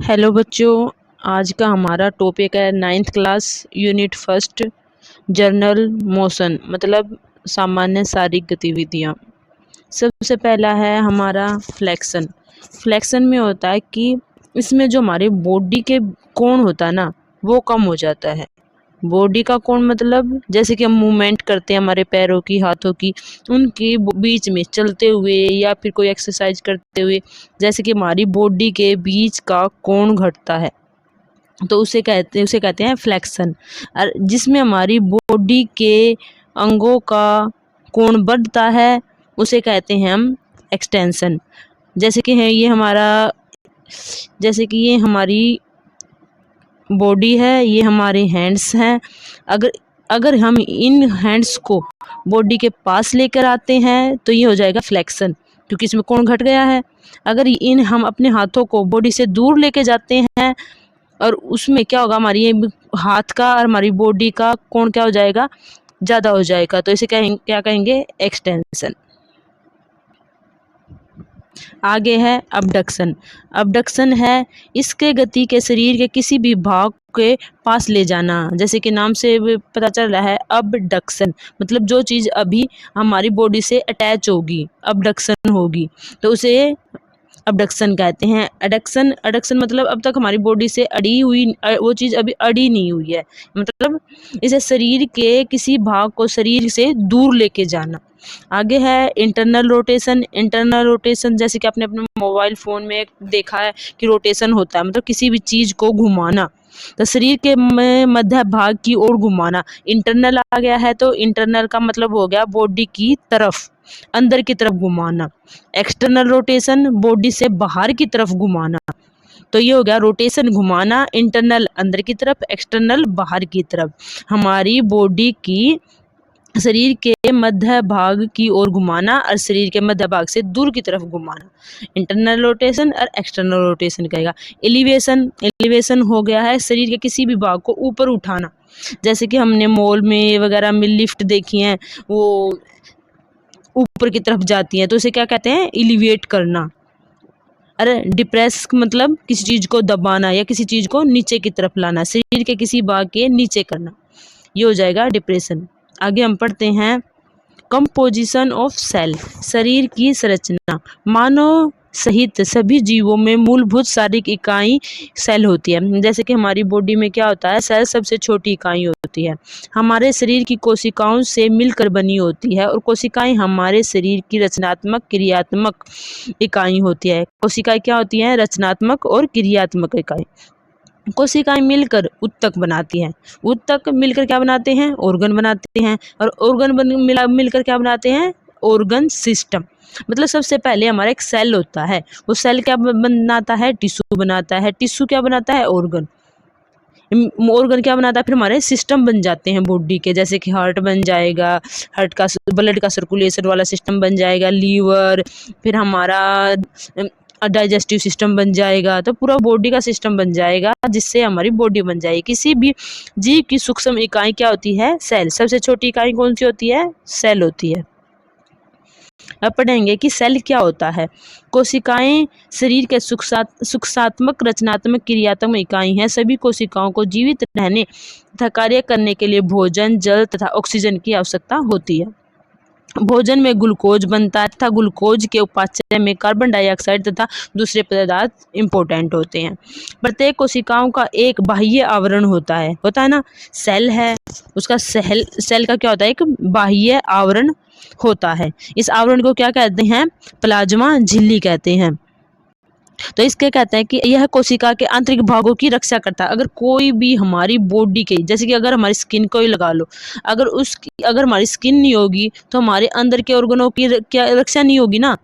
Hello बच्चों, आज का हमारा टॉपिक है 9th class unit first journal motion मतलब सामान्य शारीरिक गतिविधियाँ। सबसे पहला है हमारा फ्लेक्शन। फ्लेक्शन में होता है कि इसमें जो हमारे बॉडी के कोण होता है ना, वो कम हो जाता है। बॉडी का कोण मतलब जैसे कि हम मूवमेंट करते हैं हमारे पैरों की, हाथों की, उनके बीच में चलते हुए या फिर कोई एक्सरसाइज करते हुए, जैसे कि हमारी बॉडी के बीच का कोण घटता है तो उसे कहते हैं फ्लेक्शन। और जिसमें हमारी बॉडी के अंगों का कोण बढ़ता है उसे कहते हैं हम एक्सटेंशन। जैसे कि ये हमारी बॉडी है, ये हमारे हैंड्स हैं। अगर अगर हम इन हैंड्स को बॉडी के पास लेकर आते हैं तो ये हो जाएगा फ्लेक्शन, क्योंकि इसमें कोण घट गया है। अगर हम अपने हाथों को बॉडी से दूर लेके जाते हैं और उसमें क्या होगा, हमारी ये हाथ का और हमारी बॉडी का कोण क्या हो जाएगा, ज़्यादा हो जाएगा, तो इसे क्या कहेंगे, एक्सटेंशन। आगे है अबडक्शन। अबडक्शन है इसके गति के शरीर के किसी भी भाग के पास ले जाना। जैसे कि नाम से पता चल रहा है, अबडक्शन मतलब जो चीज़ अभी हमारी बॉडी से अटैच होगी, अबडक्शन होगी, तो उसे अबडक्शन कहते हैं। अडक्शन मतलब अब तक हमारी बॉडी से अड़ी हुई वो चीज़ अभी अड़ी नहीं हुई है, मतलब इसे शरीर के किसी भाग को शरीर से दूर लेके जाना। आगे है इंटरनल रोटेशन। इंटरनल रोटेशन जैसे कि आपने अपने मोबाइल फ़ोन में देखा है कि रोटेशन होता है, मतलब किसी भी चीज़ को घुमाना, तो शरीर के मध्य भाग की ओर घुमाना। इंटरनल आ गया है तो इंटरनल का मतलब हो गया बॉडी की तरफ, अंदर की तरफ घुमाना। एक्सटर्नल रोटेशन बॉडी से बाहर की तरफ घुमाना। तो ये हो गया रोटेशन, घुमाना, इंटरनल अंदर की तरफ, एक्सटर्नल बाहर की तरफ। हमारी बॉडी की शरीर के मध्य भाग की ओर घुमाना और शरीर के मध्य भाग से दूर की तरफ घुमाना, इंटरनल रोटेशन और एक्सटर्नल रोटेशन कहेगा। एलिवेशन हो गया है शरीर के किसी भी भाग को ऊपर उठाना। जैसे कि हमने मॉल में वगैरह में लिफ्ट देखी हैं, वो ऊपर की तरफ जाती हैं, तो उसे क्या कहते हैं, एलिवेट करना। अरे डिप्रेस मतलब किसी चीज़ को दबाना या किसी चीज़ को नीचे की तरफ लाना, शरीर के किसी भाग के नीचे करना, ये हो जाएगा डिप्रेशन। आगे हम पढ़ते हैं कंपोजिशन ऑफ सेल, शरीर की संरचना। मानव सहित सभी जीवों में मूलभूत शारीरिक इकाई सेल होती है। जैसे कि हमारी बॉडी में क्या होता है, सेल सबसे छोटी इकाई होती है, हमारे शरीर की कोशिकाओं से मिलकर बनी होती है, और कोशिकाएं हमारे शरीर की रचनात्मक क्रियात्मक इकाई होती है। कोशिकाएं क्या होती हैं, रचनात्मक और क्रियात्मक इकाई। कोशिकाएं मिलकर ऊतक बनाती हैं, ऊतक मिलकर क्या बनाते हैं, ऑर्गन बनाते हैं, और ऑर्गन मिलकर क्या बनाते हैं, ऑर्गन सिस्टम। मतलब सबसे पहले हमारा एक सेल होता है, वो सेल क्या बनाता है, टिश्यू बनाता है, टिश्यू क्या बनाता है, ऑर्गन, ऑर्गन क्या बनाता है, फिर हमारे सिस्टम बन जाते हैं बॉडी के, जैसे कि हार्ट बन जाएगा, हार्ट का ब्लड का सर्कुलेशन वाला सिस्टम बन जाएगा, लीवर, फिर हमारा डाइजेस्टिव सिस्टम बन जाएगा, तो पूरा बॉडी का सिस्टम बन जाएगा, जिससे हमारी बॉडी बन जाएगी। किसी भी जीव की सूक्ष्म इकाई क्या होती है, सेल। सबसे छोटी इकाई कौन सी होती है, सेल होती है। अब पढ़ेंगे कि सेल क्या होता है। कोशिकाएं शरीर के सूक्ष्मात्मक रचनात्मक क्रियात्मक इकाई हैं। सभी कोशिकाओं को जीवित रहने तथा कार्य करने के लिए भोजन, जल तथा ऑक्सीजन की आवश्यकता होती है। भोजन में ग्लूकोज बनता है तथा ग्लूकोज के उपापचय में कार्बन डाइऑक्साइड तथा दूसरे पदार्थ इंपॉर्टेंट होते हैं। प्रत्येक कोशिकाओं का एक बाह्य आवरण होता है ना, सेल है, उसका सेल का क्या होता है, एक बाह्य आवरण होता है। इस आवरण को क्या कहते हैं, प्लाज्मा झिल्ली कहते हैं। तो इसके कहते हैं कि यह कोशिका के आंतरिक भागों की रक्षा करता है। अगर कोई भी हमारी बॉडी के, जैसे कि अगर हमारी स्किन को ही लगा लो, अगर हमारी स्किन नहीं होगी तो हमारे अंदर के ऑर्गनों की क्या रक्षा नहीं होगी ना,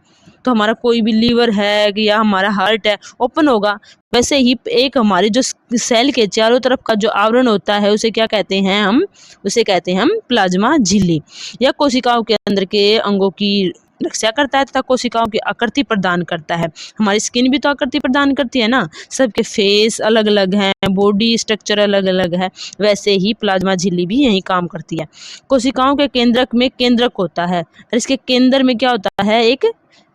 तो हमारा कोई भी लीवर है या हमारा हार्ट है ओपन होगा। वैसे ही एक हमारे जो सेल के चारों तरफ का जो आवरण होता है उसे क्या कहते हैं, उसे कहते हैं हम प्लाज्मा झिल्ली। यह कोशिकाओं के अंदर के अंगों की रक्षा करता है तथा कोशिकाओं की आकृति प्रदान करता है। हमारी स्किन भी तो आकृति प्रदान करती है ना, सबके फेस अलग अलग हैं, बॉडी स्ट्रक्चर अलग अलग है, वैसे ही प्लाज्मा झिल्ली भी यही काम करती है। कोशिकाओं के केंद्रक में केंद्रक होता है, और इसके केंद्र में क्या होता है, एक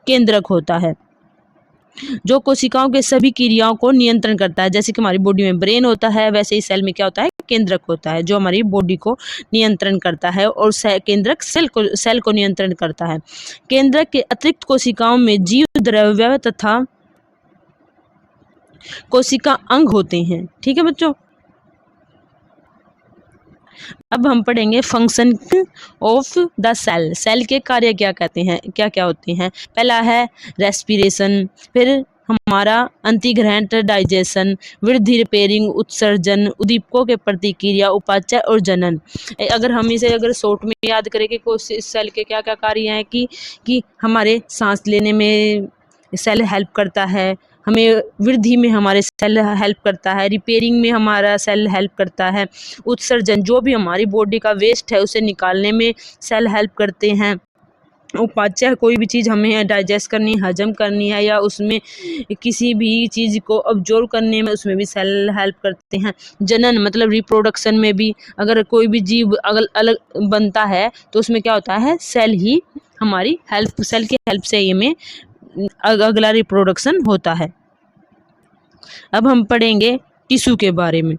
केंद्रक होता है। जो कोशिकाओं के सभी क्रियाओं को नियंत्रण करता है। जैसे कि हमारी बॉडी में ब्रेन होता है, वैसे ही सेल में क्या होता है, केंद्रक होता है जो हमारी बॉडी को नियंत्रण करता है, और केंद्रक सेल को नियंत्रण करता है। केंद्रक के अतिरिक्त कोशिकाओं में जीव द्रव्य तथा कोशिका अंग होते हैं। ठीक है बच्चों। अब हम पढ़ेंगे function of the cell. Cell के कार्य क्या कहते हैं, क्या क्या होते हैं। पहला है रेस्पिरेशन, फिर हमारा अंतिग्रहण डाइजेशन, वृद्धि रिपेयरिंग, उत्सर्जन, उद्दीपकों के प्रतिक्रिया, उपापचय और जनन। अगर हम इसे अगर शॉर्ट में याद करें कि सेल के क्या क्या कार्य हैं कि हमारे सांस लेने में सेल हेल्प करता है, हमें वृद्धि में हमारे सेल हेल्प करता है, रिपेयरिंग में हमारा सेल हेल्प करता है, उत्सर्जन जो भी हमारी बॉडी का वेस्ट है उसे निकालने में सेल हेल्प करते हैं, उपापचय कोई भी चीज़ हमें डाइजेस्ट करनी है, हजम करनी है, या उसमें किसी भी चीज़ को अब्जॉर्व करने में उसमें भी सेल हेल्प करते हैं। जनन मतलब रिप्रोडक्शन में भी अगर कोई भी जीव अलग अलग बनता है तो उसमें क्या होता है, सेल ही हमारी हेल्प, सेल की हेल्प से ये में अगला रिप्रोडक्शन होता है। अब हम पढ़ेंगे टिश्यू के बारे में।